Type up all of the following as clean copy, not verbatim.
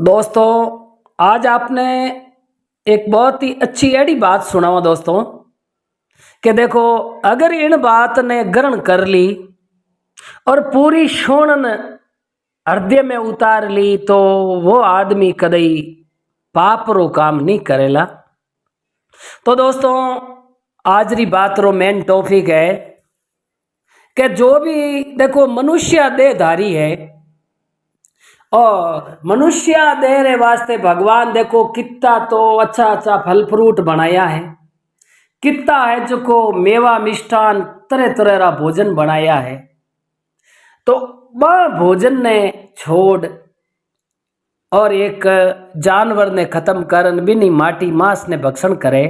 दोस्तों, आज आपने एक बहुत ही अच्छी एडी बात सुनावा दोस्तों कि देखो, अगर इन बात ने ग्रहण कर ली और पूरी शोणन हृदय में उतार ली तो वो आदमी कदई पाप रो काम नहीं करेला। तो दोस्तों, आज री बात रो मेन टॉपिक है कि जो भी देखो मनुष्य देहधारी है और मनुष्य देह रे वास्ते भगवान देखो कितना तो अच्छा अच्छा फल फ्रूट बनाया है, कितना है जो को मेवा मिष्ठान तरह तरह का भोजन बनाया है। तो वह भोजन ने छोड़ और एक जानवर ने खत्म करन बिनी माटी मांस ने भक्षण करे।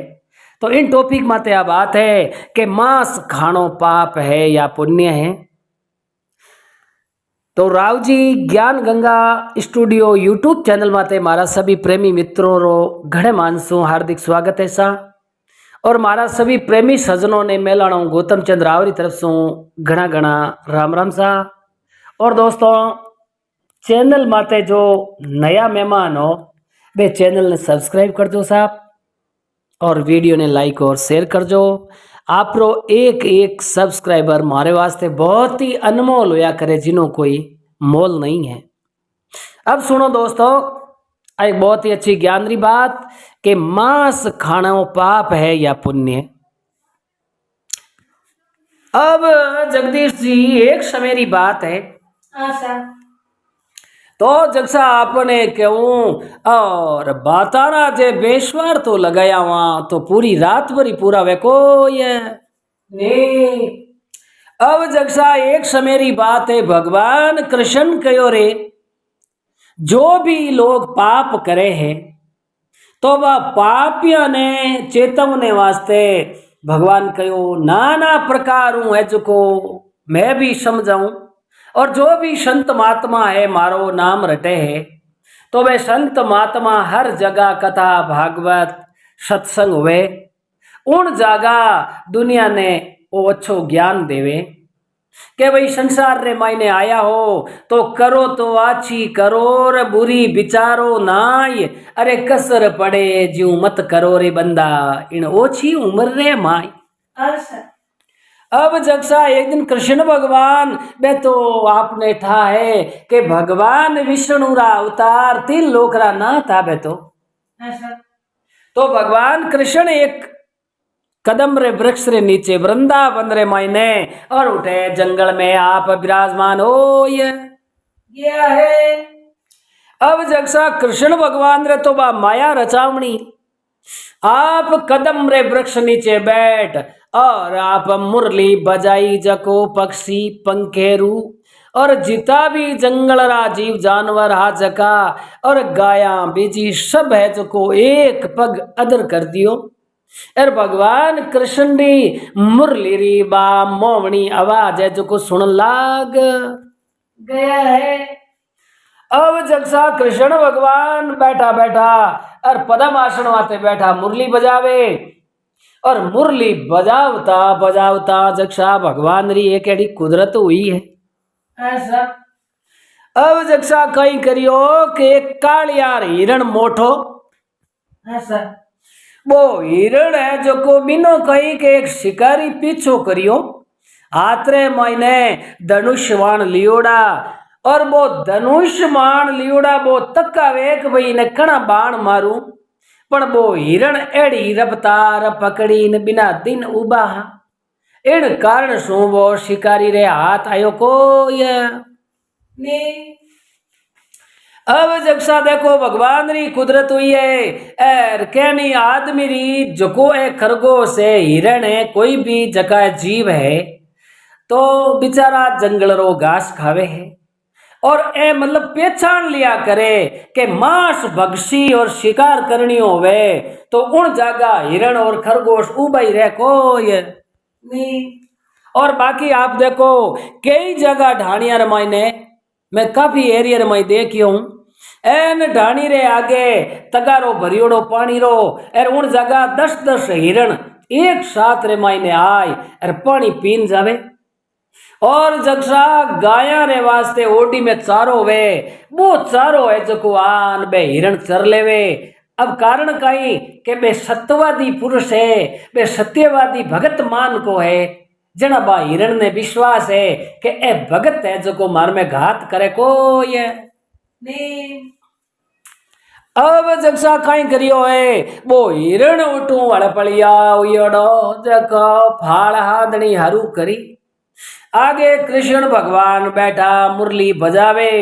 तो इन टॉपिक माते आ बात है कि मांस खानो पाप है या पुण्य है। तो राव जी ज्ञान गंगा स्टूडियो यूट्यूब चैनल माते मारा सभी प्रेमी मित्रों रो घणे मानसों हार्दिक स्वागत है सा। और मारा सभी प्रेमी सज्जनों ने मेलाणों गौतम चंद राव री तरफ से घना घना राम राम सा। और दोस्तों, चैनल माते जो नया मेहमान हो वे चैनल ने सब्सक्राइब कर दो साहब और वीडियो ने लाइक और शेयर कर दो। आप रो एक एक सब्सक्राइबर मारे वास्ते बहुत ही अनमोल होया करे, जिन्हों कोई मोल नहीं है। अब सुनो दोस्तों, एक बहुत ही अच्छी ज्ञान री बात कि मांस खाना पाप है या पुण्य। अब जगदीश जी एक समय री बात है। अच्छा। तो जगसा आपने क्यों और बातारा जे बेश्वर तो लगाया वहां तो पूरी रात भरी पूरा वे को ये नहीं। अब जगसा एक समय री बात है, भगवान कृष्ण कहो रे जो भी लोग पाप करे हैं तो वह पापियों ने चेतवने वास्ते भगवान कहो नाना प्रकार है जो को मैं भी समझाऊं। और जो भी संत महात्मा है मारो नाम रटे है तो वे संत महात्मा हर जगह कथा भागवत सत्संग हुए उन जगह दुनिया ने वो अच्छो ज्ञान देवे के भाई संसार रे मायने आया हो तो करो तो अच्छी करो रे बुरी विचारो नाय। अरे कसर पड़े ज्यू मत करो रे बंदा इन ओछी उम्र रे माय। अच्छा। अब जगसा एक दिन कृष्ण भगवान बे तो आपने था है कि भगवान विष्णु रा अवतार 3 लोक रा ना था बे तो। अच्छा। तो भगवान कृष्ण एक कदम रे वृक्ष रे नीचे वृंदावन रे मायने और उठे जंगल में आप विराजमान हो ये है। अब जगसा कृष्ण भगवान रे तो बा माया रचावणी आप कदम रे वृक्ष नीचे बैठ और आप मुरली बजाई जको पक्षी पंखेरू और जिता भी जंगल रा जीव जानवर हा जका और गाया बीजी सब है जको एक पग अदर कर दियो। और भगवान कृष्ण री मुरली री बा मोवनी आवाज है जो को सुन लाग गया है। अब जगसा कृष्ण भगवान बैठा बैठा और पदम आसन वाते बैठा मुरली बजावे और मुरली बजावता बजावता जगसा भगवान री एक एडी कुदरत हुई है। ऐसा। अब जगसा कई करियो कि एक कालियार हिरण मोठो ऐसा। वो हिरण है जो को बिनो कही के एक शिकारी पीछो करियो हाथ रे मायने धनुष्यवान लियोड़ा और वो धनुष्यवान लियोड़ा वो तक्का वेक भाई ने कणा बाण मारू पण वो हिरण एड़ी रफ्तार पकड़ी ने बिना दिन उबा इन कारण सु वो शिकारी रे हाथ आयो को ने। अब जगसा देखो भगवान री कुदरत हुई है एर कहनी आदमी री जको है खरगोश है हिरण है कोई भी जगह जीव है तो बेचारा जंगल रो घास खावे है और ए मतलब पहचान लिया करे कि मांस भक्षी और शिकार करनी होवे तो उन जगह हिरण और खरगोश उबाई रहे कोई ने। और बाकी आप देखो कई जगह ढाणिया रमाइने मैं काफी एरिया रमाई देखियो हूं एन ढाणी रे आगे तगारो भरियोड़ो पानी रो और उन जगह 10-10 हिरण एक साथ रे मायने आय और पानी पीन जावे और जगसा गाया रे वास्ते ओडी में चारो वे वो चारो है जो को आन बे हिरण चर लेवे। अब कारण कई के बे सत्यवादी पुरुष है, बे सत्यवादी भगत मान को है, जना बा हिरण ने विश्वास है कि ए भगत है जो को मार में घात करे को ये नहीं अब जगसा कई करियो है वो हिरण उठू हड़पड़िया उड़ो जको फाड़ हादनी हरू करी आगे कृष्ण भगवान बैठा मुरली बजावे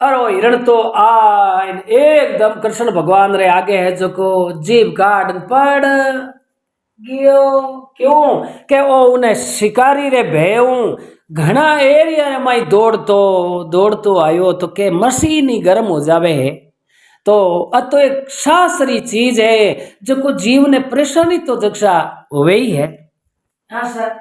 और वो हिरण तो आन एकदम कृष्ण भगवान रे आगे है जो को जीभ काट पड़ गियो क्यों के वो उन्हें शिकारी रे भेऊ घना एरिया रे माई दौड़तो आयो तो के मशीन ही गर्म हो जावे है। तो अतो एक शास्त्री चीज है जो को जीव ने परेशानी तो जक्षा हुए ही है। हाँ सर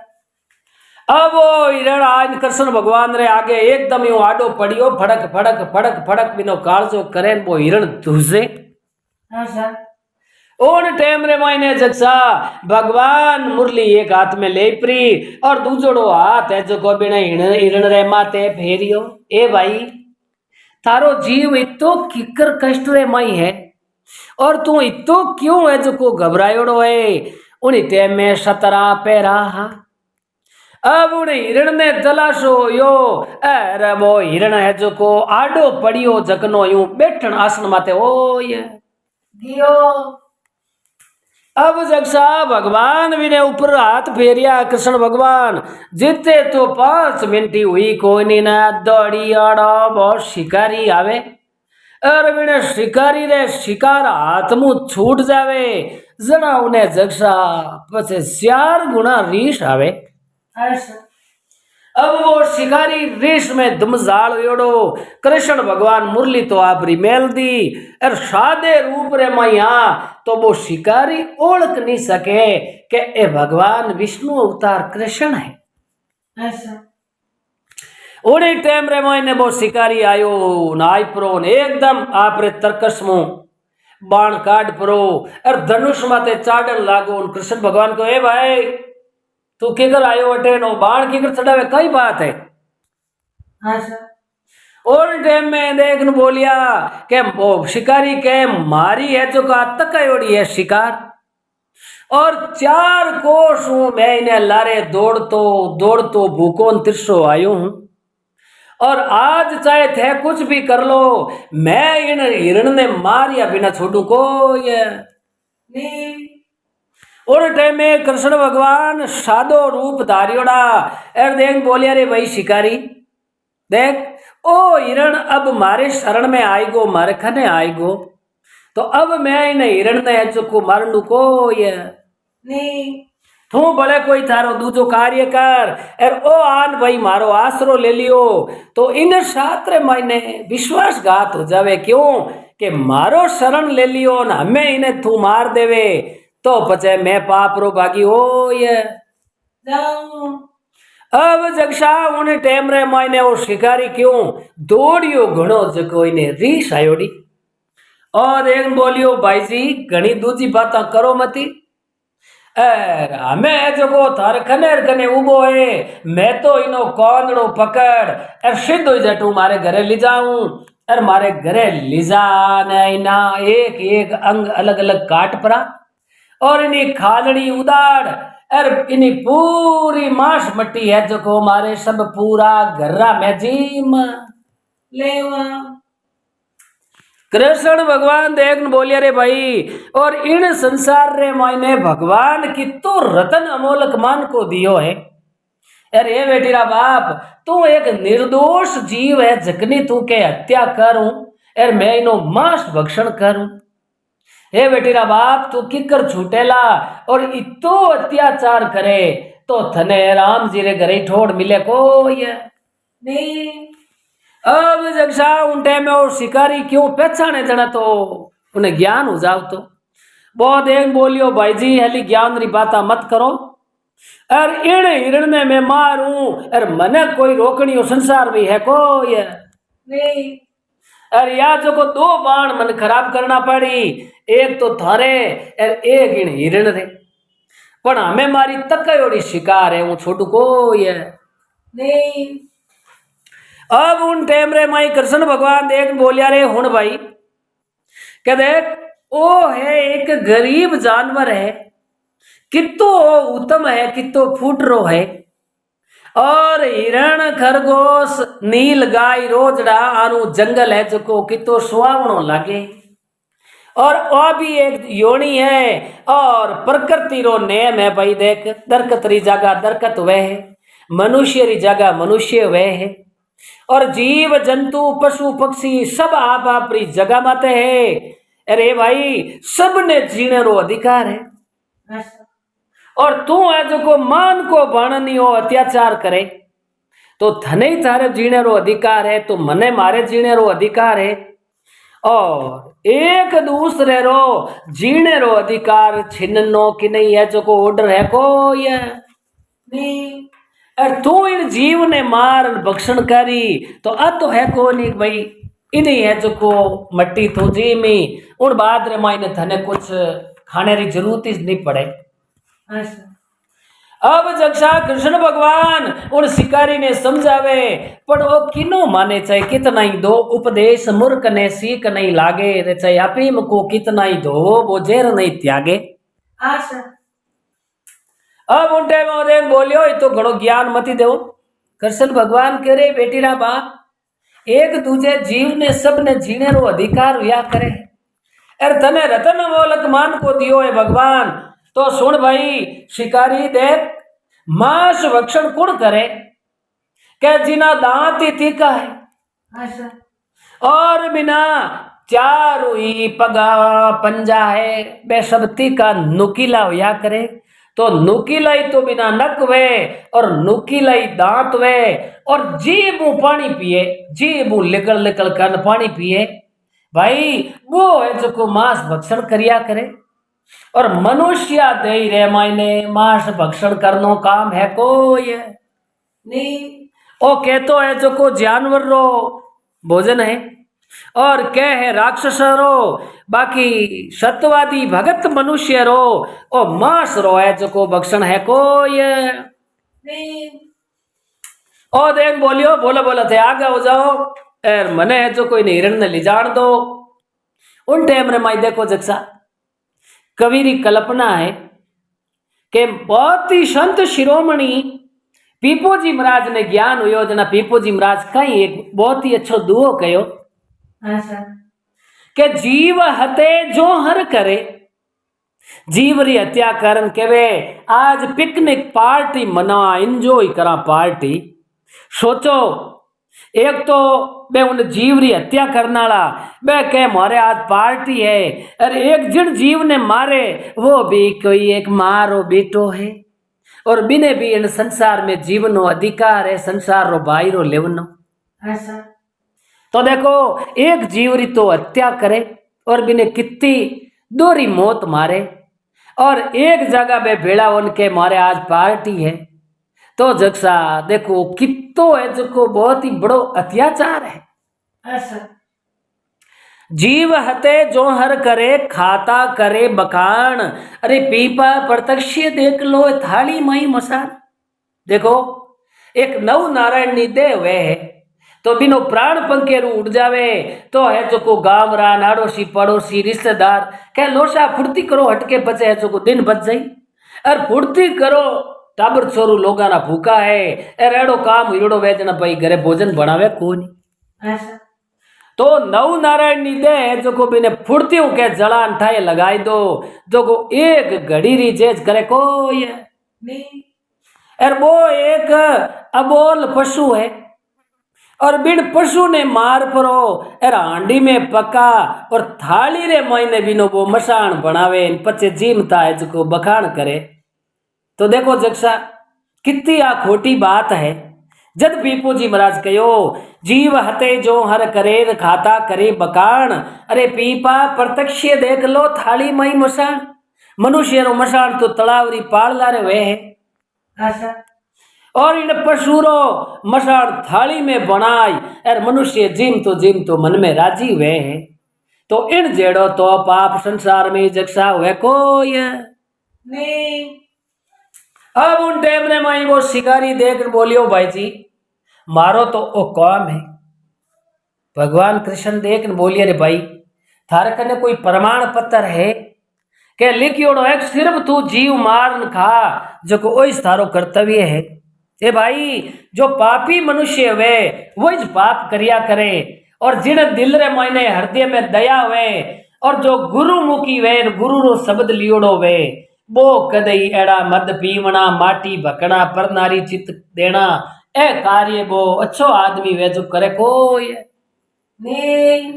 अब वो हिरण आज कृष्ण भगवान रे आगे एकदम यूं आडो पड़ियो फड़क फड़क फड़क फड़क बिनो कालजो करे वो हिरण धुसे। हाँ सर उन टाइम रे मायने जगसा भगवान मुरली एक हाथ में ले प्री और दूजोड़ो हाथ है जो को बिना हिरण रे माते फेरियो। ए भाई थारो जीव इतो किकर कष्ट रे माई है और तू इतो क्यों है जो को घबरायोड़ो है। उन टाइम में सतरा पैरा अब उन हिरण ने तलाशो यो अरे वो हिरण है जो को आडो पड़ियो जकनो यूं बैठन आसन माते ओ ये गियो अब जगसा भगवान भी ने ऊपर हाथ फेरिया कृष्ण भगवान जिते तो 5 मिनट हुई कोई नहीं ना दौड़ी आड़ा बहुत शिकारी आवे और बिने शिकारी रे शिकार हाथ मुंह छूट जावे जरा उन्हें जगसा पछे 4 गुना रीस आवे। हाँ सर अब वो शिकारी रेस में दुमजाल योड़ो कृष्ण भगवान मुरली तो आपरी मेल दी और सादे रूप रे मैया तो वो शिकारी ओळख नहीं सके कि ए भगवान विष्णु अवतार कृष्ण है। हाँ सर उन्हीं टाइम रे मैंने वो शिकारी आयो नाई प्रो ने एकदम आपरे तरकस मुंह बाण काट परो और धनुष माते चाड़न लागो उन कृष्ण भगवान को ए भाई तू किकर आयो अटे नो बाण किकर चढ़ावे कई बात है। हाँ सर और टाइम में देखन बोलिया के वो शिकारी के मारी है जो का तकयोड़ी है शिकार और 4 कोस हूं मैं इन्हें लारे दौड़तो भूखो तिरसो आयो हूं और आज चाहे थे कुछ भी कर लो मैं इन हिरण ने मारिया बिना छोड़ू को ये नहीं और टाइम में कृष्ण भगवान सादो रूप धारियोड़ा और देख बोलिया रे भाई शिकारी देख ओ हिरण अब मारे शरण में आएगो मारे खने आएगो तो अब मैं इन हिरण ने चुको मारनू को ये नहीं तू भले कोई थारो दूजो कार्य कर और ओ आन भाई मारो आसरो ले लियो तो इन शास्त्र मायने विश्वासघात हो जावे क्यों कि मारो शरण ले लियो ना हमें इन्हें तू मार देवे तो पचे मैं पाप रो भागी हो ये जाऊं अब जगसा उन्हें टेम रे मायने वो शिकारी क्यों दौड़ियो घणो जको इने रीस आयोड़ी और एक बोलियो भाई जी घणी दूजी बात करो मती हमें जो थार खनेर खने उबो है मैं तो इनो कौंदड़ो पकड़ और सीधो जटू मारे घरे ले जाऊं और मारे घरे ले जाने इना एक एक अंग अलग अलग काट परा और इन्हीं खालड़ी उदाड़ और इन्हीं पूरी मांस मट्टी है जो को मारे सब पूरा घर्रा में जीम लेवा कृष्ण भगवान देखन बोलिया रे भाई और इन संसार रे मायने भगवान की तो रतन अमोलक मान को दियो है। अरे बेटीरा बाप तू एक निर्दोष जीव है जकनी तू के हत्या करूं और मैं इनो मांस भक्षण करूं। हे बेटीरा बाप तू किकर छूटेला और इतो अत्याचार करे तो थने राम जी रे घरे ठोड़ मिले को ये नहीं अब जगसा उन टाइम में और शिकारी क्यों पहचाने जना तो उन्हें ज्ञान हो जाओ तो बहुत एक बोलियो भाई जी हली ज्ञान री बात मत करो और इन हिरण ने मैं मारूं और मने कोई रोकनी हो संसार भी है को ये नहीं अरे या जो को 2 बाण मन खराब करना पड़ी एक तो थारे और एक इन हिरण रे पण हमें मारी तकयोड़ी शिकार है वो छोटू को ये नहीं अब उन टाइम रे माई कृष्ण भगवान देख बोलिया रे हुन भाई क्या देख ओ है एक गरीब जानवर है कितो उत्तम है कितो फूट रो है और हिरण खरगोश नील गाय रोजड़ा आनु जंगल है जो कितो सुहावणो लागे और वह भी एक योनी है और प्रकृति रो नेम है भाई देख दरकत री जगह दरकत वह है मनुष्य री जगह मनुष्य वह है और जीव जंतु पशु पक्षी सब आप आप री जगह माते है अरे भाई सब ने जीने रो अधिकार है अच्छा और तू है जो को मान को बननी हो अत्याचार करे तो थने ही थारे जीने रो अधिकार है तो मने मारे जीने रो अधिकार है और एक दूसरे रो जीने रो अधिकार छिन्नो कि नहीं है जो को ऑर्डर है को ये नहीं और तू इन जीव ने मार भक्षण करी तो तो है को नहीं भाई इन्हीं है जो को मट्टी तो जी में उन बाद रे मायने थने कुछ खाने री जरूरत ही नहीं पड़े अच्छा अब जक्षा कृष्ण भगवान उन शिकारी ने समझावे पर वो किनो माने चाहे कितना ही दो उपदेश मूर्ख ने सीख नहीं लागे रे चाहे अपीम को कितना ही दो वो जेर नहीं त्यागे अच्छा अब उन टाइम में बोलियो ये तो घणो ज्ञान मती देवो कृष्ण भगवान कह रहे बेटी रा बाप एक दूजे जीव ने सब ने जीने रो अधिकार हुआ करे अरे तने रतन मोलक मान को दियो है भगवान तो सुन भाई शिकारी देख मांस भक्षण कौन करे क्या जिना दांत ही तीखा है अच्छा और बिना चार हुई पगा पंजा है बे सब तीखा नुकीला हुआ करे तो नुकीलाई तो बिना नक वे और नुकीलाई दांत वे और जीभ पानी पिए जीभ लिकल लिकल कर पानी पिए भाई वो है जो को मांस भक्षण करिया करे और मनुष्य दे रे मायने मांस भक्षण करनो काम है कोई है नहीं ओ कहतो है जो को जानवर रो भोजन है और क्या है राक्षस रो बाकी सत्यवादी भगत मनुष्य रो ओ मांस रो है जो को भक्षण है कोई है नहीं ओ देख बोलियो बोला बोला थे आगे हो जाओ एर मने है जो कोई ने हिरण ने ले जान दो उन टाइम रे माई देखो जक्षा कवि री कल्पना है कि बहुत ही संत शिरोमणि पीपोजी महाराज ने ज्ञान हुयो जना पीपोजी महाराज कई एक बहुत ही अच्छो दुओ कयो अच्छा कि जीव हते जो हर करे जीव री हत्या करन केवे आज पिकनिक पार्टी मना एंजॉय करा पार्टी सोचो एक तो बे उन जीव री हत्या करने वाला बे के मारे आज पार्टी है अरे एक जिन जीव ने मारे वो भी कोई एक मारो बेटो है और बिने भी इन संसार में जीवनो अधिकार है संसार रो भाई रो लेवनो अच्छा तो देखो एक जीव री तो हत्या करे और बिने कितनी दोरी मौत मारे और एक जगह पे भेड़ा उनके मारे आज पार्टी है तो जक्षा देखो कितो है जो बहुत ही बड़ो अत्याचार है अच्छा जीव हते जो हर करे खाता करे बखान अरे पीपा प्रत्यक्ष देख लो थाली माई मसान देखो एक नव नारायण नी दे वे है तो बिनो प्राण पंखेरु उड़ जावे तो है जो को गांव रा नाड़ोसी पड़ोसी रिश्तेदार कह लोसा फुर्ती करो हटके बचे है जो को दिन बच जाई और फुर्ती करो टाबर छोरू लोगा ना भूखा है एड़ो काम हिरड़ो वेजना भाई घरे भोजन बनावे कोनी अच्छा तो नव नारायण नी दे जो को बिने फुर्ती के जलान ठाए लगाई दो जो को एक घड़ी री जेज करे कोई है नहीं और वो एक अबोल पशु है और बिन पशु ने मार परो और हांडी में पका और थाली रे मायने बिनो वो मसाण बनावे पचे जीमता है जो को बखान करे तो देखो जक्षा कितनी आ खोटी बात है जद पीपू जी महाराज कहो जीव हते जो हर करे खाता करे बकान अरे पीपा प्रत्यक्ष देख लो थाली मई मसाण मनुष्य रो मसाण तो तलावरी पाड़ला रे वे है अच्छा और इन पशुरो मसाण थाली में बनाई और मनुष्य जिम तो मन में राजी हुए है तो इन जेड़ो तो पाप संसार में जक्षा हुए कोई है नहीं अब उन टाइम ने माई वो शिकारी देख बोलियो भाई जी मारो तो ओ काम है। भगवान कृष्ण देख बोलिए रे भाई थारे कने कोई प्रमाण पत्र है के लिखियोड़ो है सिर्फ तू जीव मार न खा जो को ओइस थारो कर्तव्य है। ए भाई जो पापी मनुष्य वे वही पाप करिया करे और जिन दिल रे मायने हृदय में दया वे और जो गुरु मुखी वे गुरु रो शब्द लियोड़ो वे वो कदई एड़ा मद पीवना माटी भकना पर नारी चित देना ए कार्य वो अच्छो आदमी वे जो करे कोई नहीं।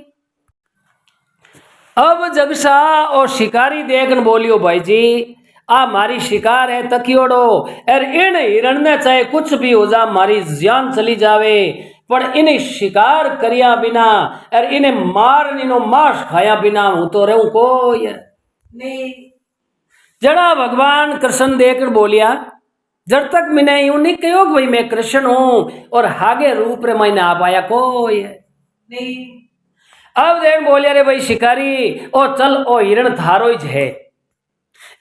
अब जगसा और शिकारी देखन बोलियो भाई जी आ मारी शिकार है तकियोड़ो और इन हिरण ने चाहे कुछ भी हो जा मारी जान चली जावे पर इन्हें शिकार करिया बिना और इन्हें मार इनो मांस खाया बिना हूं तो रहूं कोई नहीं। जड़ा भगवान कृष्ण देखकर बोलिया जब तक मैंने यूं नहीं कहो कि भाई मैं कृष्ण हूं और आगे रूप रे मैंने आ पाया कोई नहीं। अब देख बोलिया रे भाई शिकारी ओ चल ओ हिरण थारो ही है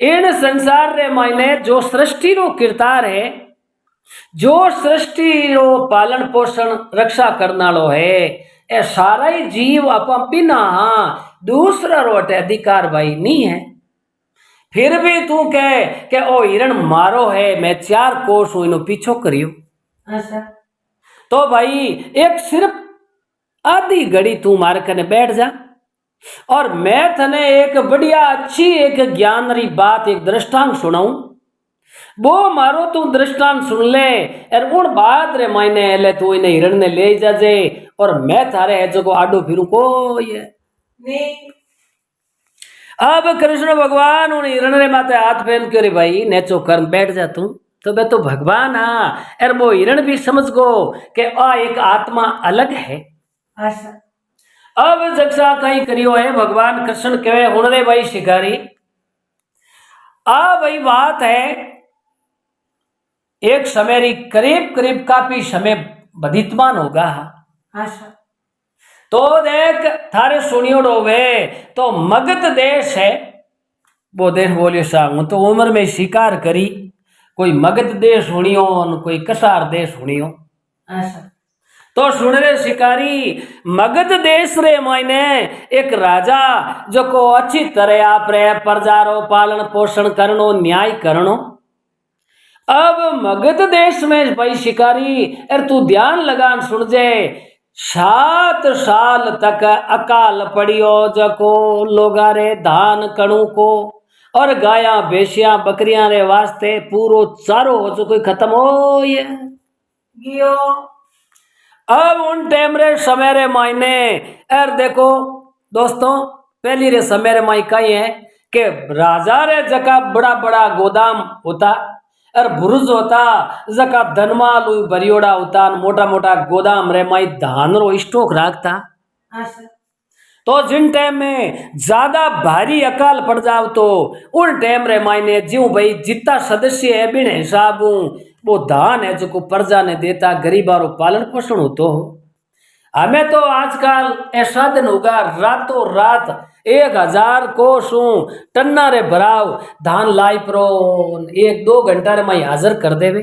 इन संसार रे मायने जो सृष्टि रो किरदार है जो सृष्टि रो पालन पोषण रक्षा करनालो है ए सारा ही जीव अपा बिना दूसरा रो अधिकार भाई नहीं है। फिर भी तू कह के ओ हिरण मारो है मैं 4 कोस हूं इनो पीछो करियो अच्छा। तो भाई एक सिर्फ आधी घड़ी तू मार कने बैठ जा और मैं तने एक बढ़िया अच्छी एक ज्ञान री बात एक दृष्टांत सुनाऊं वो मारो तू दृष्टांत सुन ले और उन बात रे मायने ले तू इन्हें हिरण ने ले जाजे और मैं थारे है जो को आडो फिरू को ये नहीं। अब कृष्ण भगवान उन हिरण रे माथे हाथ पहन के रे भाई नेचो कर बैठ जा तू तो मैं तो भगवान हाँ और वो हिरण भी समझ गो कि आ एक आत्मा अलग है। अच्छा। अब जगसा कहीं करियो है भगवान कृष्ण कहे हुण रे भाई शिकारी आ भाई बात है एक समय री करीब करीब काफी समय बधितमान होगा। अच्छा। तो देख थारे सुनियोड़ो वे तो मगध देश है वो देश बोलियो साहू तो उम्र में शिकार करी कोई मगध देश हुनियो कोई कसार देश हुनियो। अच्छा। तो सुन रे शिकारी मगध देश रे मायने एक राजा जो को अच्छी तरह आप रे प्रजा रो पालन पोषण करनो न्याय करनो। अब मगध देश में भाई शिकारी अरे तू ध्यान लगान सुन जे 7 साल तक अकाल पड़ियो जको लोगा रे धान कणु को और गाया भैंसिया बकरियां रे वास्ते पूरो चारो हो जो कोई खत्म हो ये गियो। अब उन टाइम रे समय रे मायने एर देखो दोस्तों पहली रे समय रे माई कही है कि राजा रे जका बड़ा बड़ा गोदाम होता और बुरुज होता जका धनमाल भरियोड़ा होता मोटा मोटा गोदाम रे माई धान रो स्टॉक रखता। अच्छा। तो जिन टाइम में ज्यादा भारी अकाल पड़ जाओ तो उन टाइम रे मायने ज्यों भाई जितना सदस्य है बिन हिसाब वो दान है जो को प्रजा ने देता गरीबा रो पालन पोषण होतो। हमें तो आजकल ऐसा दिन होगा रातों रात 1000 कोस टन्ना रे भराव धान लाई प्रो 1-2 घंटा रे माई हाजिर कर देवे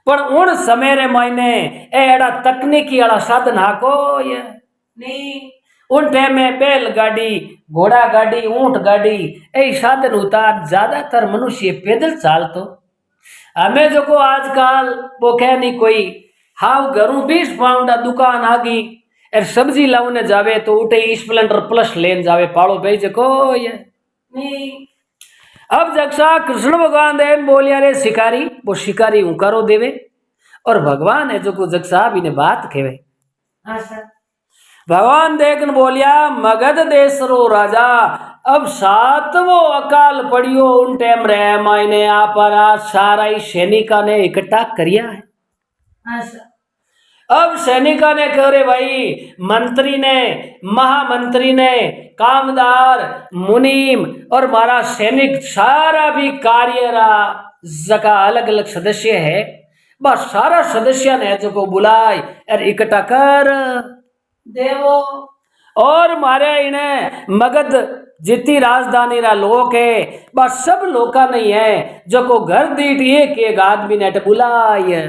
पर उन समय रे मायने एड़ा तकनीकी वाला साधन हाको ये नहीं। उन टाइम में बैलगाड़ी घोड़ा गाड़ी ऊंट गाड़ी ऐ साधन होता ज्यादातर मनुष्य पैदल चालतो। हमें जो को आजकल वो कह नहीं कोई हाव घरों 20 पाउंडा दुकान आ गई और सब्जी लाने जावे तो उठे स्प्लेंडर प्लस लेन जावे पालो भाई जको ये नहीं। अब जगसा कृष्ण भगवान देन बोलिया रे शिकारी वो शिकारी उकारो देवे और भगवान है जो को जगसा भी ने बात कहे। अच्छा। भगवान देखन बोलिया मगध देश रो राजा अब 7वो अकाल पड़ियो उन टाइम रे मायने आपरा सारा ही सैनिका ने इकट्ठा करिया है। अच्छा। अब सैनिका ने कह रहे भाई मंत्री ने महामंत्री ने कामदार मुनीम और मारा सैनिक सारा भी कार्य जका अलग अलग सदस्य है बस सारा सदस्य ने जो को बुलाए और इकट्ठा कर देवो। और मारे इन्हें मगध जितनी राजधानी रा लोक है बस सब लोका नहीं है जो को घर दीठ एक एक आदमी ने बुलाए।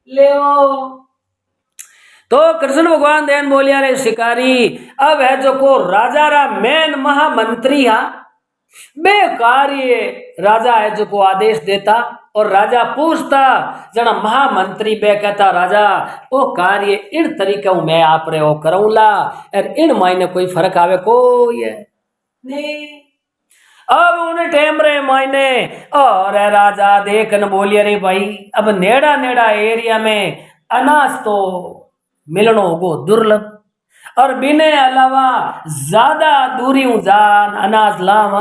ले तो कृष्ण भगवान देन बोलिया रे शिकारी अब है जो को राजा रा मेन महामंत्री हा बे कार्य राजा है जो को आदेश देता और राजा पूछता जना महामंत्री बे कहता राजा वो कार्य इन तरीके मैं आप रे वो करूंला और इन मायने कोई फर्क आवे कोई है नहीं अब उन्हें टेम रे मायने और राजा देखन बोलिए रे भाई अब नेड़ा नेड़ा एरिया में अनाज तो मिलनो होगो दुर्लभ और बिने अलावा ज्यादा दूरी जान अनाज लावा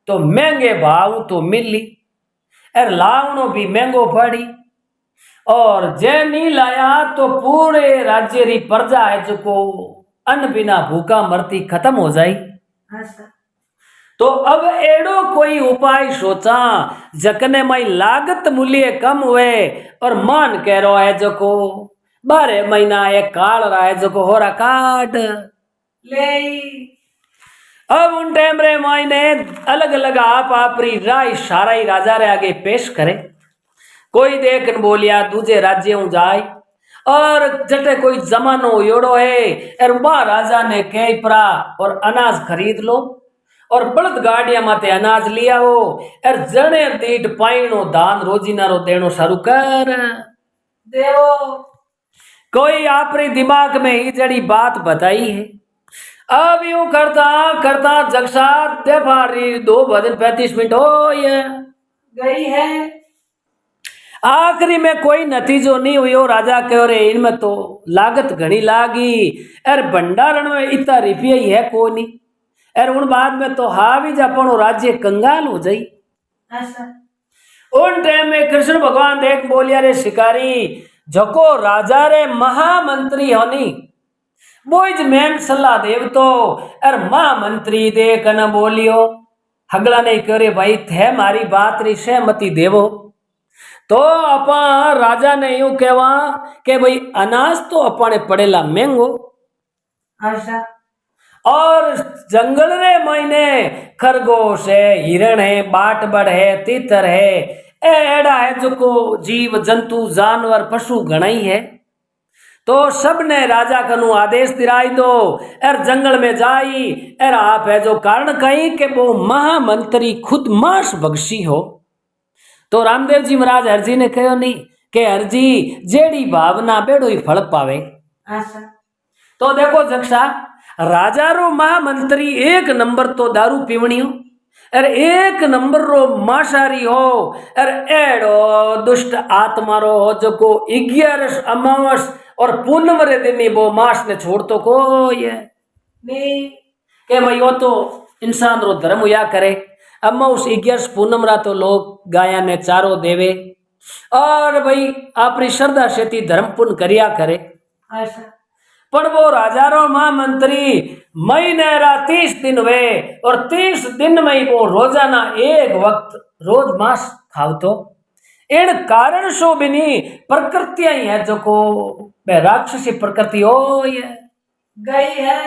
तो महंगे भाव तो मिली और लावनो भी महंगो पड़ी और जे नहीं लाया तो पूरे राज्य री प्रजा है जो को अन्न बिना भूखा मरती खत्म हो जाई। हाँ सर तो अब एड़ो कोई उपाय सोचा जकने मई लागत मूल्य कम हुए और मान कह रो है जो को 12 महीना एक काल रहा है जो को हो रहा काट ले अब उन टाइम रे मायने अलग अलग आप आपरी राय सारा ही राजा रे आगे पेश करे कोई देखन बोलिया दूजे राज्य जाए और जटे कोई जमानो योड़ो है और वह राजा ने कह परा और अनाज खरीद लो और बड़द गाड़िया माते अनाज लिया वो और जने दीठ पाइनो दान रोजीना रो देनो शुरू कर देवो कोई आपरे दिमाग में ही जड़ी बात बताई है। अब यूं करता करता जगसा देवारी 2:35 हो ये गई है आखिरी में कोई नतीजो नहीं हुई राजा कह रहे इनमें तो लागत घनी लागी अरे भंडारण में इतना रुपया ही है कोई नहीं अरे उन बाद में तो हावी जापनो राज्य कंगाल हो जाई। हाँ सर उन टाइम में कृष्ण भगवान देख बोलिया रे शिकारी जको राजा रे महामंत्री होनी बोझ मेन सलाह देव तो अर महामंत्री देख न बोलियो हगला नहीं करे भाई थे मारी बात री सहमति देवो तो अपा राजा ने यूं कहवा के भाई अनाज तो अपने पड़ेला महंगो हाँ सर और जंगल रे महीने खरगोश है हिरण है बाट बड़ है तीतर है एड़ा है जो को जीव जंतु जानवर पशु गणाई है तो सबने राजा कनु आदेश दिलाई दो एर जंगल में जाई एर आप है जो कारण कहीं के वो महामंत्री खुद मांस बख्शी हो तो रामदेव जी महाराज हरजी ने कहो नहीं के हरजी जेड़ी भावना बेड़ो ही फल पावे। हाँ सर तो देखो जक्षा राजा रो महामंत्री एक नंबर तो दारू पीवणी हो अरे एक नंबर रो मांसाहारी हो अरे एड़ो दुष्ट आत्मा रो हो जो को 11 अमावस और पूनम रे दिन वो मांस ने छोड़ तो को ये नहीं के भाई वो तो इंसान रो धर्म या करे अमावस 11 पूनम रा तो लोग गाया ने चारो देवे और भाई आपरी श्रद्धा से धर्म पुण्य करिया करे। हाँ सर पर वो राजा रो महामंत्री महीने रा 30 दिन हुए और 30 दिन में ही वो रोजाना एक वक्त रोज मांस खावतो इन कारण सो बिनी प्रकृतियां ही है जो को राक्षसी प्रकृति हो ये गई है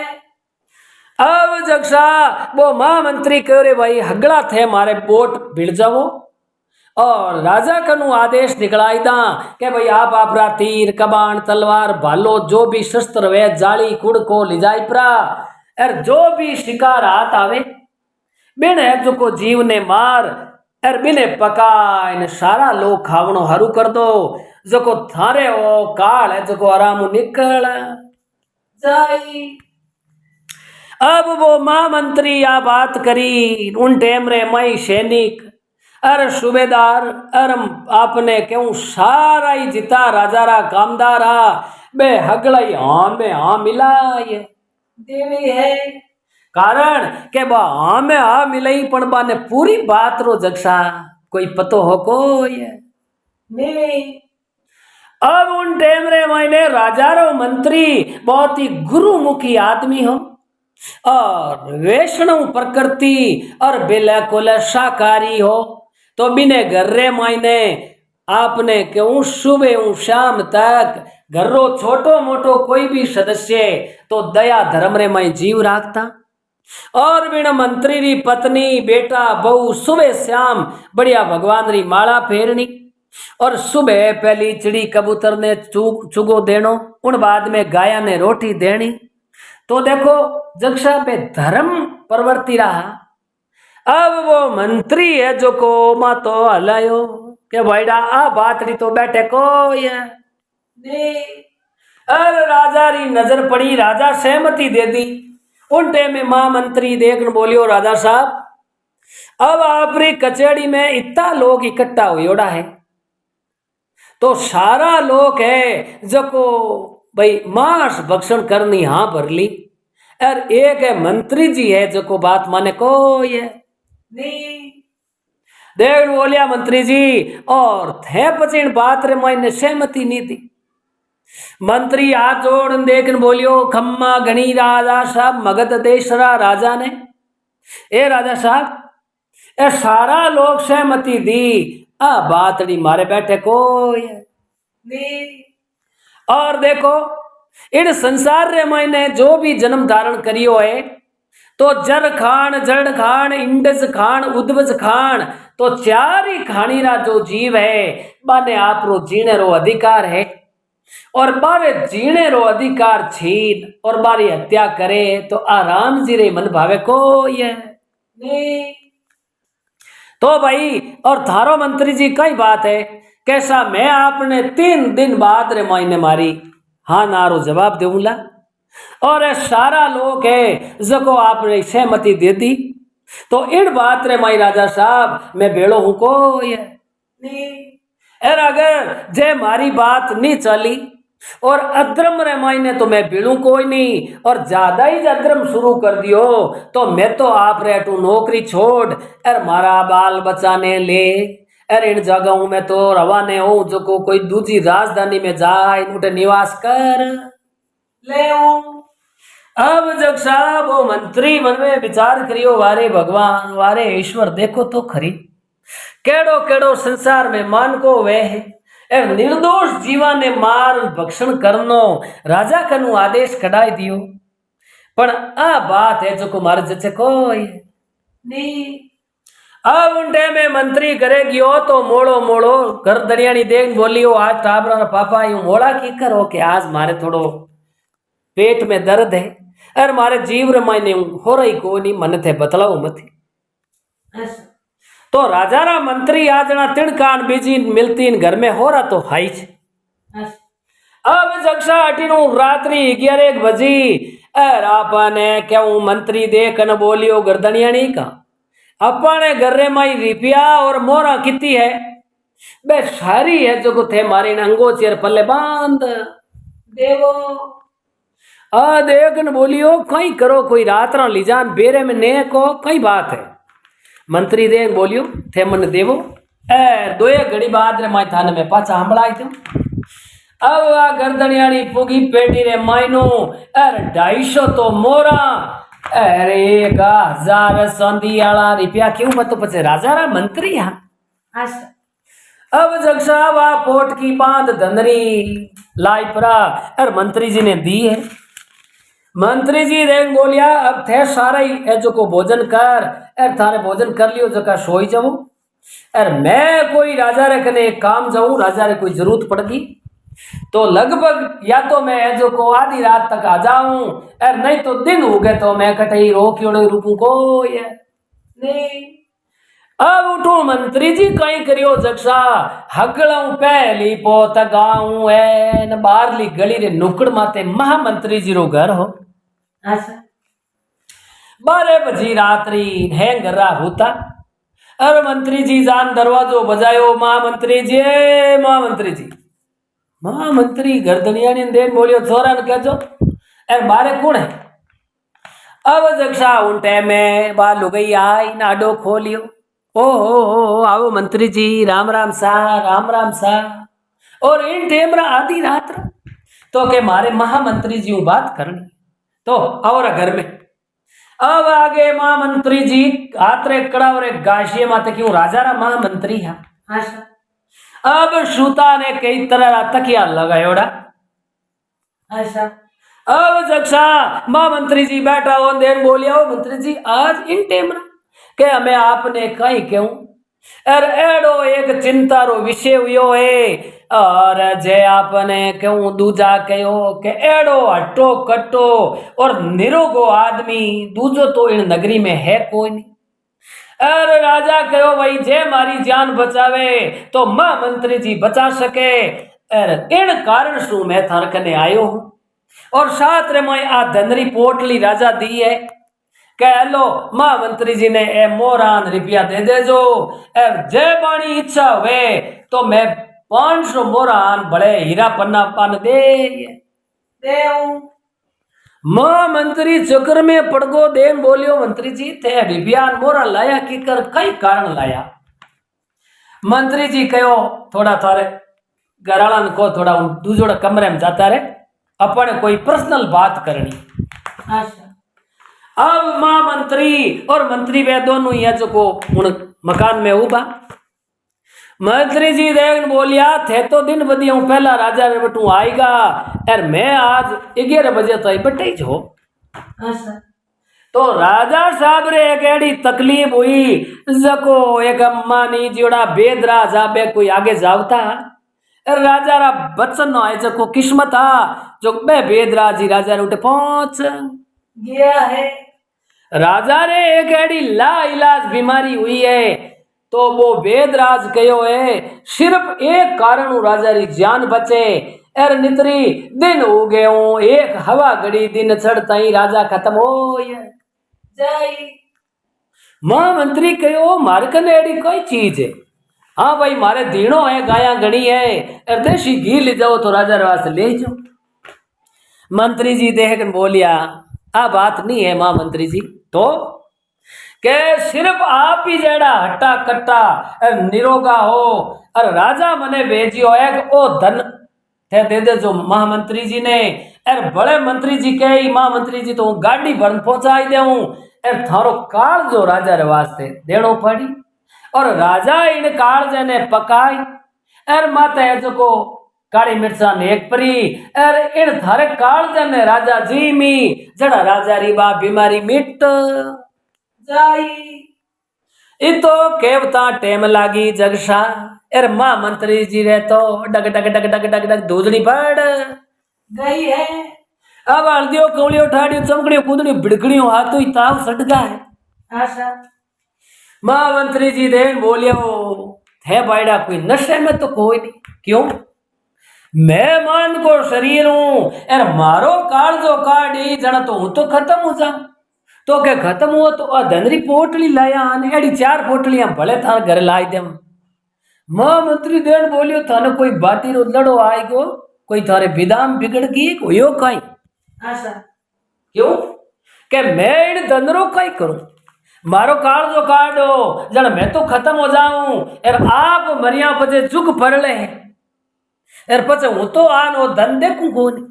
अब जगसा वो महामंत्री कह रहे भाई हगड़ा थे मारे बोट भिड़ जाओ और राजा कनु आदेश निकलाई दा के भाई आप आपरा तीर कबान तलवार भालो जो भी शस्त्र वे जाली कुड़ को ले जाई परा और जो भी शिकार हाथ आवे बिन है जो को जीव ने मार और बिने पका इन सारा लोग खावनो हरू कर दो जो को थारे हो काल है जो को आराम निकल जाई अब वो महामंत्री आ बात करी उन टाइम रे मई सैनिक अरे सूबेदार अरे आपने क्यों सारा ही जिता राजा रा कामदार आ बे हगलाई हाँ में हाँ मिला ये देवी है कारण के बा हाँ में हाँ मिलाई पण बाने पूरी बात रो जगसा कोई पतो हो को ये नहीं अब उन टाइम रे मायने राजा रो मंत्री बहुत ही गुरुमुखी आदमी हो और वैष्णव प्रकृति और बिल्कुल शाकाहारी हो तो बिने घर रे मायने आपने क्यों सुबह शाम तक घर रो छोटो मोटो कोई भी सदस्य तो दया धर्म रे मई जीव राखता। और बिन मंत्री री पत्नी बेटा बहू सुबह शाम बढ़िया भगवान री माला फेरनी और सुबह पहली चिड़ी कबूतर ने चुगो देनो, उन बाद में गाया ने रोटी देनी। तो देखो जक्षा पे धर्म प्रवृत्ति रहा। अब वो मंत्री है जो को मा तो हलायो के भाईडा आ बात री तो बैठे को ये नहीं अरे राजा री नजर पड़ी, राजा सहमति दे दी। उन टाइम में महामंत्री देखने बोलियो राजा साहब अब आपरी कचहरी में इतना लोग इकट्ठा होयोड़ा है तो सारा लोग है जको भाई मांस भक्षण करनी हाँ भर ली और एक है मंत्री जी है जको बात माने को ये नहीं देख बोलिया मंत्री जी और थे पचीन बात रे मैंने सहमति नहीं दी। मंत्री हाथ जोड़ देखन बोलियो खम्मा गणी राजा साहब मगध देशरा राजा ने ए राजा साहब ए सारा लोग सहमति दी आ बातड़ी मारे बैठे कोई नहीं और देखो इन संसार रे मैंने जो भी जन्म धारण करियो है तो जर खान जड़ खान इंडज खान उद्वज खान तो चार ही खानी रा जो जीव है बाने आप रो जीने रो अधिकार है और बारे जीने रो अधिकार छीन और बारी हत्या करे तो आराम जी रे मन भावे को ये नहीं तो भाई और थारो मंत्री जी कई बात है कैसा मैं आपने 3 दिन बाद रे मायने मारी हाँ नारो जवाब दूंगा और ये सारा लोग है जको आपने सहमति दे दी तो इन बात रे माई राजा साहब मैं बेड़ो हूं को ये नहीं और अगर जे मारी बात नहीं चली और अद्रम रे मायने तो मैं बिलू कोई नहीं और ज्यादा ही अद्रम शुरू कर दियो तो मैं तो आप रे टू नौकरी छोड़ और मारा बाल बचाने ले और इन जगहों में तो रवाने हूँ जो को कोई दूसरी राजधानी में जाए उठे निवास कर ले अब जब साहब वो मंत्री मन में विचार करियो वारे भगवान वारे ईश्वर देखो तो खरी केड़ो केड़ो संसार में मान को वे है ए निर्दोष जीवा ने मार भक्षण करनो राजा कनु आदेश कढ़ाई दियो पण आ बात है जो को मारे जचे कोई नहीं अब उन टाइम में मंत्री करे गयो तो मोड़ो मोड़ो घर दरियानी देख बोलियो आज टाबरा पापा यूं मोड़ा की करो कि आज मारे थोड़ो पेट में दर्द है और मारे जीव रे मायने हो रही को नहीं मन थे बतलाओ मत ऐसा तो राजा रा मंत्री आजना तिड़कान बीजी मिलती इन घर में हो रहा तो हाई ऐसा अब जक्षा अटीनु रात्रि 11 बजी और आपने क्यों मंत्री देख न बोलियो गर्दनियानी का अपने घर रे माई रिपिया और मोरा किती है बे सारी है जो को थे मारी अंगो चेर पल्ले बांध देवो आ देखन बोलियो कई करो कोई रात रा लीजान बेरे में ने को कई बात है मंत्री देख बोलियो थे मन देवो ए दोए घड़ी बाद रे माई थाने में पाछा हमलाई थो अब आ गर्दनियानी पुगी पेटी रे मायनो अर 250 तो मोरा अरे 1000 संदी आला रुपया क्यों मत पचे राजा रा मंत्री हा ऐसा अब जगसा वा पोट की बांध धनरी लाई परा और मंत्री जी ने दी है। मंत्री जी देख बोलिया अब थे सारा ही जो को भोजन कर और थारे भोजन कर लियो जका सोई जाओ और मैं कोई राजा रे कने काम जाऊं राजा रे कोई जरूरत पड़गी तो लगभग या तो मैं जो को आधी रात तक आ जाऊं और नहीं तो दिन हो गए तो मैं कटे रोकियोड़े रूपू को ये नहीं अब उठो मंत्री जी कहीं करियो जक्षा हगलाऊ पहली पोत गाऊं है न बारली गली रे नुकड़ माते महामंत्री जी रो घर हो ऐसा 12 बजी रात्रि है गरा होता अरे मंत्री जी जान दरवाजो बजायो महामंत्री जी महामंत्री जी महामंत्री गर्दनिया ने देन बोलियो छोरा ने कहजो अरे बारे कौन है अब जक्षा उन टाइम में बाल लुगई आई नाडो खोलियो ओ आओ मंत्री जी राम राम सा और इन टेमरा आधी रात तो के मारे महामंत्री जी बात करनी तो और घर में अब आगे महामंत्री जी आत्रे कड़ा और गाशिये माते क्यों राजा रा महामंत्री है ऐसा अब सूता ने कई तरह तकिया लगायोड़ा अच्छा अब जक्षा मां मंत्री जी बैठा हो देन बोलिया हो मंत्री जी आज इन टेम के हमें आपने कहीं क्यों अरे एडो एक चिंता रो विषय हुयो है और जे आपने क्यों दूजा कहो के एडो हट्टो कट्टो और निरोगो आदमी दूजो तो इन नगरी में है कोई नहीं। अरे राजा कहो भाई जे मारी जान बचावे तो मां मंत्री जी बचा सके। अरे इन कारण सु मैं थार कने आयो हूं और साथ रे मैं आ धनरी पोटली राजा दी है कह लो मां मंत्री जी ने ए मोरान रुपया दे देजो ए जे बाणी इच्छा हुए तो मैं 500 मोरान बड़े हीरा पन्ना पान दे। देव मां मंत्री चक्कर में पड़गो देन बोलियो मंत्री जी थे रुपया मोरा लाया की कर कई कारण लाया। मंत्री जी कहो थोड़ा थारे घराला को थोड़ा दूजोड़ा कमरे में जाता रहे अपन कोई पर्सनल बात करनी। अच्छा अब मां मंत्री और मंत्री वे दोनों ही जो को उन मकान में उबा मंत्री जी देख बोलिया थे तो दिन बदियों पहला राजा वे बटू आएगा और मैं आज 11 बजे तो बटे जो। अच्छा तो राजा साहब रे एक एडी तकलीफ हुई जको एक अम्मा नी जोड़ा बेदरा जाबे कोई आगे जावता राजा रा बचन आए जको किस्मत आ जो बे बेदरा जी राजा रे उठे पहुंच गया है राजा रे एक एडी ला इलाज बीमारी हुई है तो वो वेदराज कहो है सिर्फ एक कारण राजा री जान बचे एर नितरी दिन हो गए एक हवा घड़ी दिन चढ़ता ही राजा खत्म हो जाई मां मंत्री कहो मारे कने एडी कोई चीज है हाँ भाई मारे दीणो है गाया गणी है एर देसी घी ले जाओ तो राजा रे वास्ते ले जाओ। मंत्री जी देख बोलिया आ बात नहीं है मां मंत्री जी तो के सिर्फ आप ही जेड़ा हट्टा कट्टा निरोगा हो और राजा मने भेजियो है ओ धन थे दे दे जो महामंत्री जी ने एर बड़े मंत्री जी के महामंत्री जी तो गाड़ी भर पहुंचाई देऊं एर थारो काल जो राजा रे वास्ते देनो पड़ी और राजा इन काल ने पकाई एर माते जो को काली मिर्चा ने एक परी एर इन थारे काल ने राजा जी मी जड़ा राजा री बा बीमारी मिट जाई इतो केवता टेम लागी जगसा एर मां मंत्री जी रे तो डग डग डग डग डग डग दूजड़ी पड़ गई है अब हल्दियों कौड़ियों ठाड़ियों चमकड़ियों कूदड़ियों बिड़कड़ियों हाथों ही ताव सटका है। अच्छा मां मंत्री जी देन बोलियो थे बाइडा कोई नशे में तो कोई नहीं क्यों मैं मान को शरीर हूं एर मारो काल जो काड़ी जना तो हूं तो खत्म हो जाऊं तो के खत्म हुआ तो आ धनरी पोटली लाया आने एडी 4 पोटलियां भले थार घर लाई दे। मां मंत्री देन बोलियो थाने कोई बाती रो लड़ो आएगो कोई थारे विदाम बिगड़ गई कोयो काई अच्छा क्यों के मैं इन धनरो काई करूं मारो काल जो काटो जन मैं तो खत्म हो जाऊं एर आप मरिया पजे जुग पड़ले एर पचे हूं तो आन ओ धन देखूं कोनी।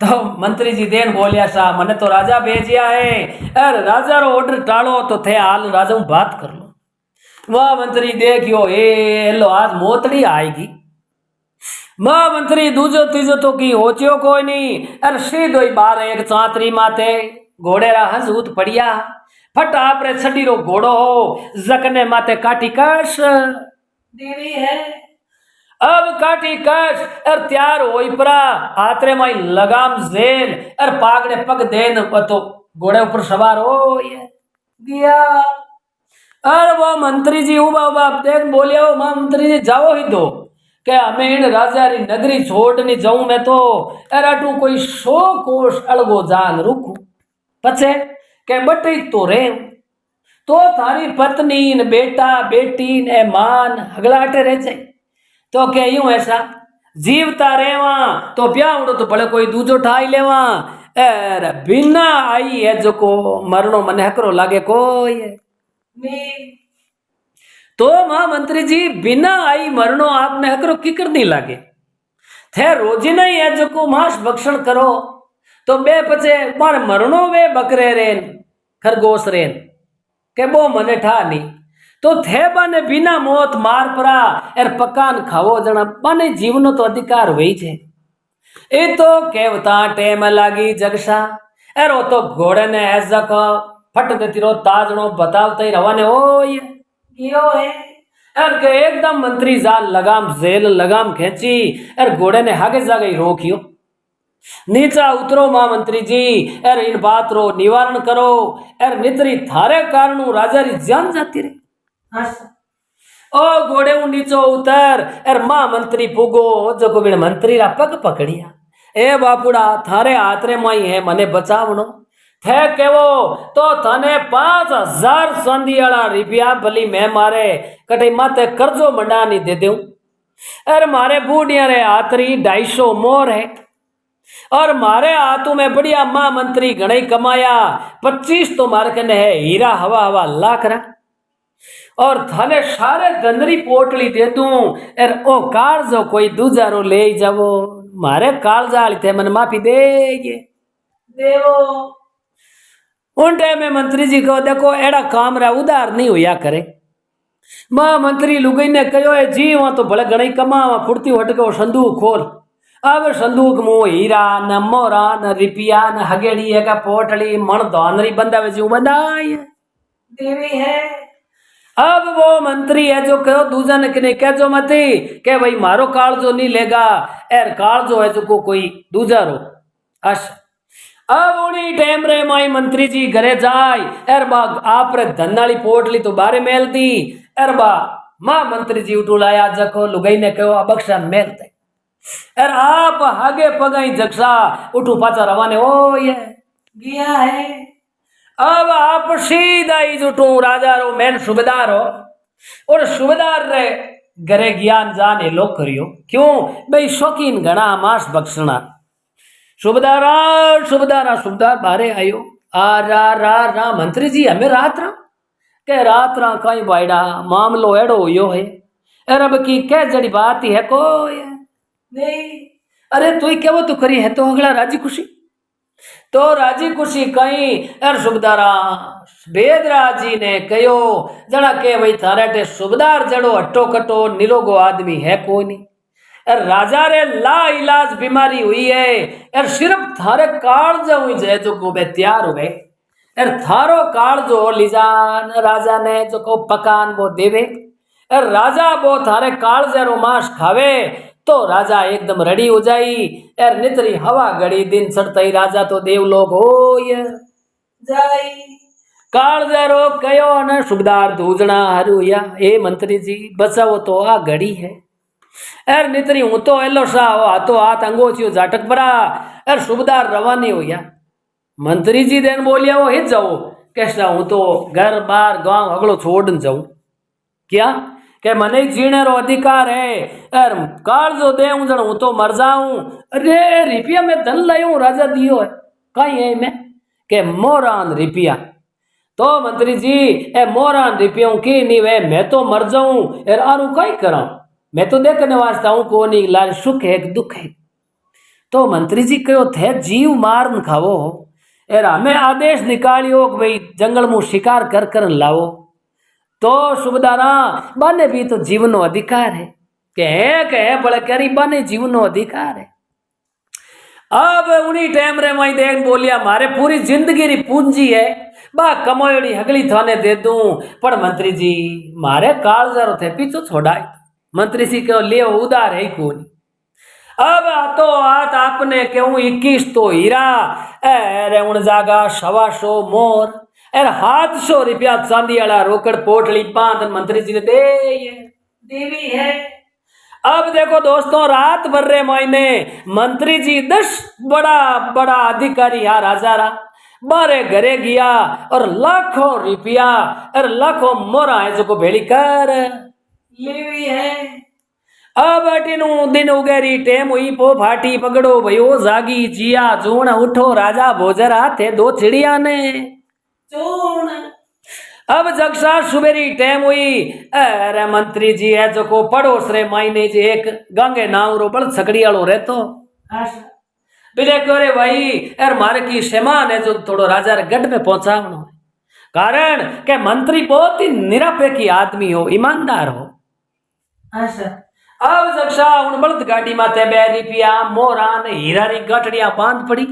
तो मंत्री जी देन बोलिया सा मने तो राजा भेजिया है अरे राजा रो ऑर्डर टालो तो थे हाल राजा बात कर लो। वाह मंत्री देखियो ए लो आज मोतड़ी आएगी मां मंत्री दूजो तीजो तो की होचियो कोई नहीं अरे सीधो ही बार एक चांतरी माथे घोड़े रा हंसूत पड़िया फट आपरे छड़ी रो घोड़ो हो जकने माथे काटी कश देवी है अब काटी कश और त्यार होई परा हाथरे माई लगाम जेल और पागड़े पग देन तो घोड़े ऊपर सवार हो दिया अरे वो मंत्री जी उबा उबा देख बोलिया वो मंत्री जी जाओ ही दो के हमें इन राजा री नगरी छोड़नी जाऊं मैं तो अराटू कोई 100 कोस अलगो जान रुकू पछे के बटी तो रे तो थारी पत्नी न बेटा बेटी ने मान हगलाटे रह जाए तो क्या यूं ऐसा जीवता रेवा तो ब्याह उड़ो तो भले कोई दूजो ठाई लेवा एर बिना आई है जो को मरणो मन हकरो लागे कोई है नहीं तो मां मंत्री जी बिना आई मरणो आपने हकरो किकर नहीं लागे थे रोजी नहीं है जो को मांस भक्षण करो तो बे पचे मार मरणो वे बकरे रेन खरगोश रेन के बो मने ठा नहीं तो थे बने बिना मौत मार परा एर पकान खावो जना बने जीवनो तो अधिकार हुई छे એ તો કેવતા ટેમ લાગી જગશા એરો તો ઘોડે ને એઝક ફટ દેતી રો તાજણો બતાવતા રવાને હોય गियो है एर के एकदम मंत्री जाल लगाम जेल लगाम खेची एर घोड़े ने हागे जागे रोकियो नीचा उतरो महामंत्री जी एर इन बात रो निवारण करो एर नितरी थारे कारण राजा री जान जाती रे आशा ओ घोड़े नीचो उतर एर महामंत्री पुगो जो बिन मंत्री रा पग पकड़िया ए बापुड़ा थारे हाथ रे माई है मने बचावनो थे केवो तो थने 5000 संदियाला रुपया भली मैं मारे कटे माते कर्जो मंडानी दे दूं अरे मारे बूढ़िया रे आतरी 250 मोर है और मारे हाथों में बढ़िया मां मंत्री घणे कमाया 25 तो मार कने है हीरा हवा हवा लाख रा और थाने सारे गंदरी पोटली दे दूं एर ओ कालजो कोई दूजारो ले जावो मारे कालजाली थे मन माफी देगे देवो उन टाइम में मंत्री जी को देखो एड़ा काम रा उधार नहीं हुआ करे महामंत्री लुगाई ने कहो है जी वहां तो भले घणी कमावा फुर्ती हटके संदूक खोल अब संदूक मुंह हीरा न मोरा न रिपिया न हगेड़ी है का पोटली मण धोनरी बंदावे जी बंदाई है देवी है अब वो मंत्री है जो कहो दूजा ने कि कह जो मती के भाई मारो काल जो नहीं लेगा एर काल जो है जो को कोई दूजा रो अश अब उन्हीं टाइम रे माई मंत्री जी घरे जाय एर बा आप रे धनाली पोटली तो बारे मेल दी एर बा मां मंत्री जी उठू लाया जको लुगाई ने कहो अबक्षा मेल दे एर आप हागे पगाई जक्षा उठू पाचा रवाने हो ये गया है अब आप सीधा ही जुटू राजा रो मैन सूबेदार हो और सूबेदार रे घरे ज्ञान जाने लो करियो क्यों भाई शौकीन घना मांस बख्शना सूबेदारा सूबेदारा सूबेदार बारे आयो आ रा मंत्री जी हमें रात रा के रात रा कई बायडा मामलो एड़ो यो है अरे अब की क्या जड़ी बात ही है को नहीं अरे तू क्या वो तो करी है तो अगला राजी खुशी तो राजी खुशी कहीं एर सूबेदारा बेदराज जी ने कहो जड़ा के भाई थारे टे सूबेदार जड़ो हट्टो कट्टो निरोगो आदमी है कोई नहीं एर राजा रे ला इलाज बीमारी हुई है एर सिर्फ थारे काल हुई जाए जो को बे तैयार हो गए एर थारो काल जो लीजान राजा ने जो को पकान वो देवे एर राजा वो थारे काल जरो मांस खावे तो राजा एकदम रेडी हो जाई एर नितरी हवा घड़ी दिन चढ़ता ही राजा तो देवलोक हो जाई काल जरो कयो न सूबेदार दूजणा हरु या ए मंत्री जी बचाओ तो आ घड़ी है एर नितरी हूं तो एलो सा हो हाथो हाथ अंगोचियो जाटक बरा एर सूबेदार रवानी हो या मंत्री जी देन बोलिया वो हित जाओ कैसा हूं तो घर बार गांव अगलो छोड़ जाऊं क्या के मने जीने रो अधिकार है एर काल जो दे जण हूं तो मर जाऊं अरे रुपया में धन लायो राजा दियो है कहीं है मैं के मोरान रुपया तो मंत्री जी ए मोरान रुपयों की नहीं वे मैं तो मर जाऊं एर आरू कई करा मैं तो देखने वास्ता हूं को नहीं लाल सुख है दुख है तो मंत्री जी कहो थे जीव मार न खावो एर हमें आदेश निकालियो कि भाई जंगल में शिकार कर कर लाओ तो सूबेदारा बने भी तो जीवन अधिकार है कहे बड़े करी बने जीवन अधिकार है अब उन्हीं टाइम रे मैं देख बोलिया मारे पूरी जिंदगी री पूंजी है बा कमायोड़ी हगली थाने दे दूं पर मंत्री जी मारे काल जरो थे पीछो छोड़ाई मंत्री जी क्यों ले उधार है कौन अब तो हाथ आपने क्यों 21 तो हीरा अरे उन जागा 125 मोर अरे 700 रुपया चांदी वाला रोकड़ पोटली 5 मंत्री जी ने दे देवी है अब देखो दोस्तों रात भर रे महीने मंत्री जी 10 बड़ा बड़ा अधिकारी यहाँ राजा रा बारे घरे गया और लाखों रुपया और लाखों मोरा है जो को भेड़ी कर लेवी है अब अटीनु दिन उगेरी टेम हुई पो फाटी पकड़ो भयो जागी जिया जूण उठो राजा भोजर हाथे 2 चिड़िया ने चून अब जगसा सुबेरी टेम हुई अरे मंत्री जी है जो को पड़ोस रे मायने जी एक गंगे नाव रो बड़ सकड़ी वालो रहतो आशा बिले करे भाई यार मारे की सेमान है जो थोड़ो राजा रे गढ़ में पहुंचावनो है कारण के मंत्री बहुत ही निरपेक्षी आदमी हो ईमानदार हो आशा अब जक्षा उन बળદ गाड़ी माथे 2 रुपया मोरा ने हीरा री गठड़िया बांध पड़ी।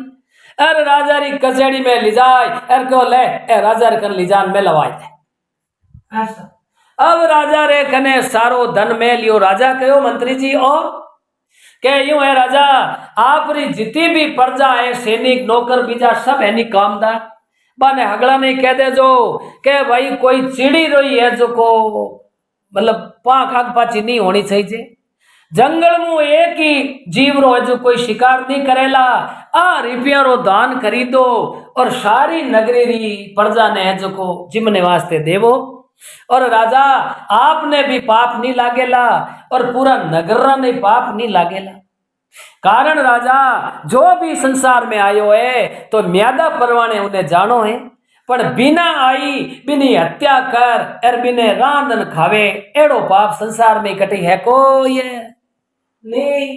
अरे राजा री कचेड़ी में ले जाए अरे को ले ए राजा रे कन ले जान में लवाई दे। अच्छा अब राजा रे कने सारो धन में लियो। राजा कहो मंत्री जी ओ के यूं है राजा आपरी जितनी भी प्रजा है सैनिक नौकर बीजा सब है नी कामदार बाने हगड़ा नहीं कह दे जो के भाई कोई चिड़ी रही है जो को मतलब पांख आग पाची नहीं होनी चाहिए। जंगल में एक ही जीव रो है जो कोई शिकार नहीं करेला। आ रुपया रो दान खरीदो और सारी नगरी री प्रजा ने है जो को जिमने वास्ते देवो। और राजा आपने भी पाप नहीं लागेला और पूरा नगर ने पाप नहीं लागेला। कारण राजा जो भी संसार में आयो है तो म्यादा परवाने उन्हें जानो है पर बिना आई बिनी हत्या कर और बिने रांधन खावे एड़ो पाप संसार में कटी है कोई है नहीं।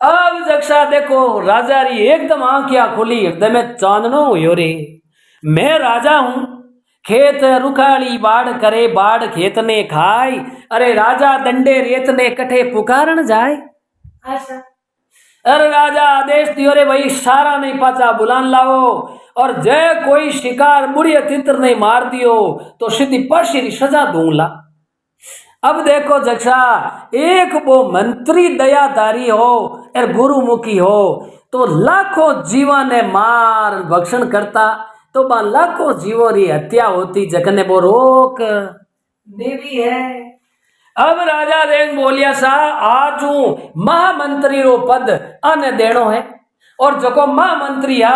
अब जक्षा देखो राजा री एकदम आंखियां खुली हृदय में चांदनो हुयो रे। मैं राजा हूं खेत रुखाली बाढ़ करे बाढ़ खेत ने खाए। अरे राजा दंडे रेत ने कठे पुकारन जाए। अच्छा अरे राजा आदेश दियो रे भाई सारा नहीं पाचा बुलान लाओ और जय कोई शिकार बुढ़िया तितर नहीं मार दियो तो सीधी फांसी री सजा दूंगा। अब देखो जक्षा एक वो मंत्री दयाधारी हो और गुरुमुखी हो तो लाखों जीवन ने मार भक्षण करता तो बा लाखों जीवों री हत्या होती जखने वो रोक देवी है। अब राजा देन बोलिया सा आज महामंत्री रो पद आने देनो है और जको महामंत्री आ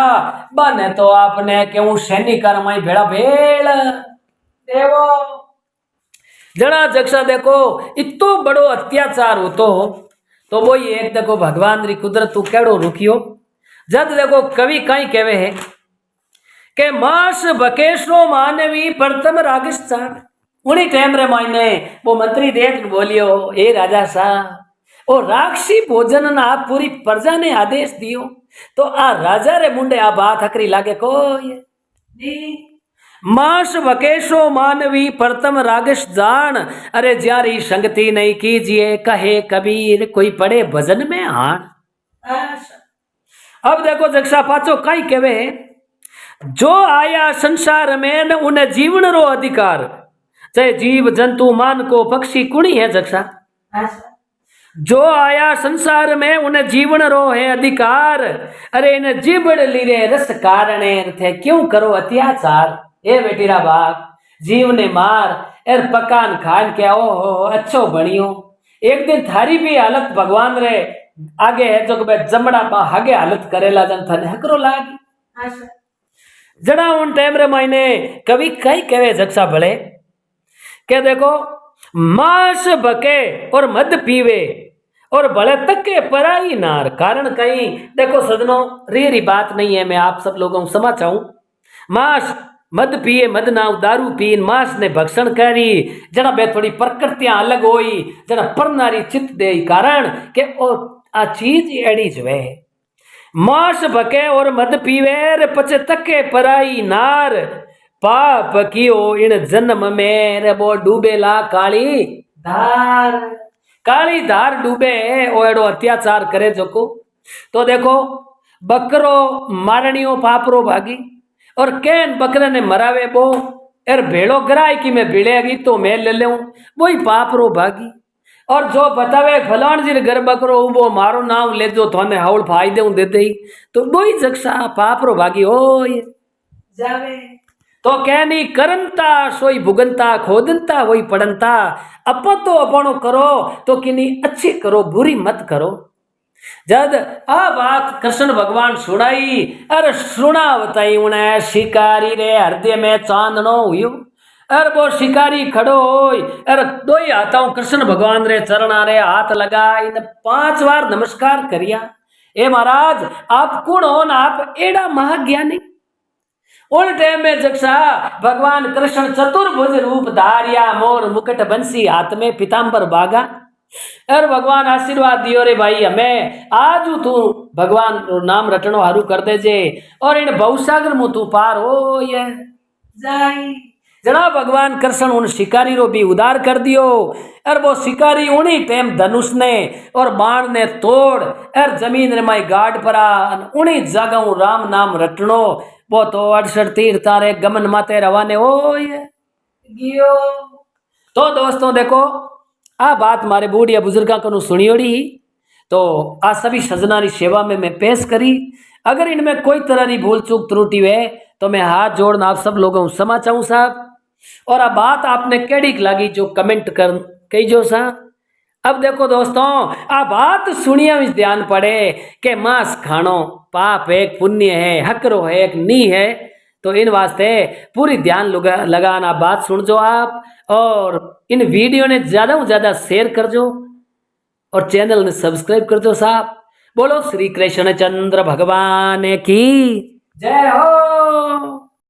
बने तो आपने क्यों सैनिक माई भेड़ा भेड़ देवो जड़ा जक्षा देखो इतो बड़ो अत्याचार हो तो वो एक देखो भगवान री कुदरत तू केड़ो रुकियो। जद देखो कवि कई कहवे है के मास बकेशो मानवी प्रथम रागिस्तान उन्हीं टाइम रे मायने वो मंत्री देख बोलियो ए राजा सा ओ राक्षसी भोजन ना पूरी प्रजा ने आदेश दियो तो आ राजा रे मुंडे आ बात हकरी लागे कोई नहीं। मास बकेशो मानवी प्रथम रागस जान। अरे ज्यारी संगति नहीं कीजिए कहे कबीर कोई पड़े भजन में हाण। अच्छा अब देखो जक्षा पाचो कई कहवे जो आया संसार में न उन्हें जीवन रो अधिकार चाहे जीव जंतु मान को पक्षी कुणी है जक्षा। अच्छा जो आया संसार में उन्हें जीवन रो है अधिकार। अरे इन्हें जिबड़ लीरे रस कारणे थे क्यों करो अत्याचार। ए बेटीरा बाप जीव ने मार एर पकान खान के ओ हो अच्छो बनियो एक दिन थारी भी हालत भगवान रे आगे है जो जमड़ा पा हगे हालत करेला जन थने हकरो लागी। अच्छा जड़ा उन टाइम रे मायने कवि कई कहे जक्षा भले के देखो मांस बके और मद पीवे और भले तके पराई नार। कारण कहीं देखो सजनों री बात नहीं है मैं आप सब लोगों को क्षमा चाहूं। मांस मद पिए मद ना दारू पीन मांस ने भक्षण करी जना बे थोड़ी प्रकृतियां अलग होई जना परनारी चित्त दे कारण के ओ आ चीज एड़ी ज वे मांस भके और मद पीवे पचे तके पराई नार पाप कियो इन जन्म में रे वो डूबेला धार काली धार डूबे ओ एड़ो अत्याचार करे जोको। तो देखो बकरो मारणियो पापरो भागी और कैन बकरे ने मरावे बो एर भेड़ो गिराए कि मैं भिड़ेगी तो मैं ले लूं वही पापरो भागी। और जो बतावे फलान जी घर बकरो उबो मारो नाम ले जो थोने हाउल फाई दे दे दे तो वही जक्षा पापरो भागी हो जावे। तो कहनी करनता सोई भुगनता खोदनता वही पड़नता अपन तो अपनो करो तो किनी अच्छी करो बुरी मत करो। जद आ बात कृष्ण भगवान सुनाई अरे सुनावताई उन्हें शिकारी रे हृदय में चांदनो हुयो। अरे वो शिकारी खड़ो होई अरे दो ही हाथों कृष्ण भगवान रे चरणा रे हाथ लगाई 5 बार नमस्कार करिया। ए महाराज आप कौन हो ना आप एड़ा महाज्ञानी। उन टाइम में जक्षा भगवान कृष्ण चतुर्भुज रूप धारिया मोर मुकुट बंसी हाथ में पीताम्बर बागा। अरे भगवान आशीर्वाद दियो रे भाई हमें आज तू भगवान नाम रटनो हारू कर दे जे और इन भवसागर मु तू पार हो ये जाई जड़ा भगवान कृष्ण उन शिकारी रो भी उदार कर दियो और वो शिकारी उन्हीं टाइम धनुष ने और बाण ने तोड़ और जमीन रे माई गाड़ परा उन्हीं जगह राम नाम रटनो वो तो 68 तीर तारे गमन माते रवाने हो ये गियो तो दोस्तों देखो आ बात मारे बूढ़िया बुजुर्गा को सुनियोड़ी तो आ सभी सजना री सेवा में मैं पेश करी। अगर इनमें कोई तरह की भूल चूक त्रुटि है तो मैं हाथ जोड़ना आप सब लोगों को क्षमा चाहूँ साहब। और आ बात आपने केड़ी लगी जो कमेंट कर कही जो सा। अब देखो दोस्तों आ बात सुनिया में ध्यान पड़े कि मांस खानो पाप है पुण्य है हकरो है एक नी है तो इन वास्ते पूरी ध्यान लगाना बात सुन जो आप और इन वीडियो ने ज्यादा से ज्यादा शेयर कर जो और चैनल ने सब्सक्राइब कर दो साहब। बोलो श्री कृष्ण चंद्र भगवान की जय हो।